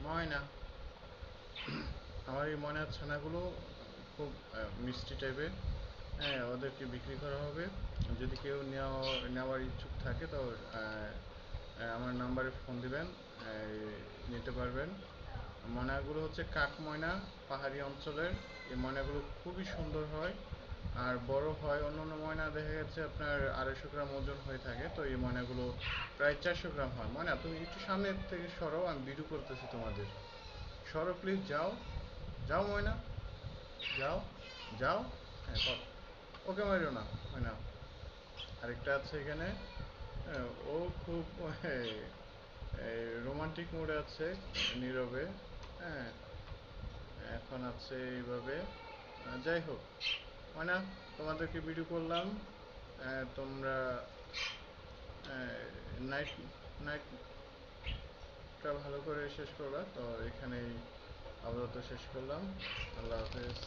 ময়না, আমার এই ময়নার ছানাগুলো খুব মিষ্টি টাইপের। হ্যাঁ, ওদেরকে বিক্রি করা হবে। যদি কেউ নেওয়ার ইচ্ছুক থাকে তো আমার নাম্বারে ফোন দিবেন, নিতে পারবেন। ময়নাগুলো হচ্ছে কাক ময়না, পাহাড়ি অঞ্চলের। এই ময়নাগুলো খুবই সুন্দর হয় আর বড় হয়। অন্যান্য ময়না দেখা গেছে আপনার 250 গ্রাম ওজন হয়ে থাকে, তো এই ময়নাগুলো প্রায় 400 গ্রাম হয়। ময়না, তুমি একটু সামনের থেকে সরো, আমি ভিডিও করতেছি তোমাদের। সরো প্লিজ, যাও যাও ময়না, যাও যাও। হ্যাঁ, ওকে মারিও না ময়না। আরেকটা আছে এখানে। হ্যাঁ, ও খুব রোমান্টিক মোডে আছে, নীরবে। হ্যাঁ, এখন আছে এইভাবে। যাই হোক ময়না, তোমাদেরকে ভিডিও করলাম। তোমরা নাইট নাইটটা ভালো করে শেষ করবা, তো এখানেই আপাতত শেষ করলাম। আল্লাহ হাফেজ।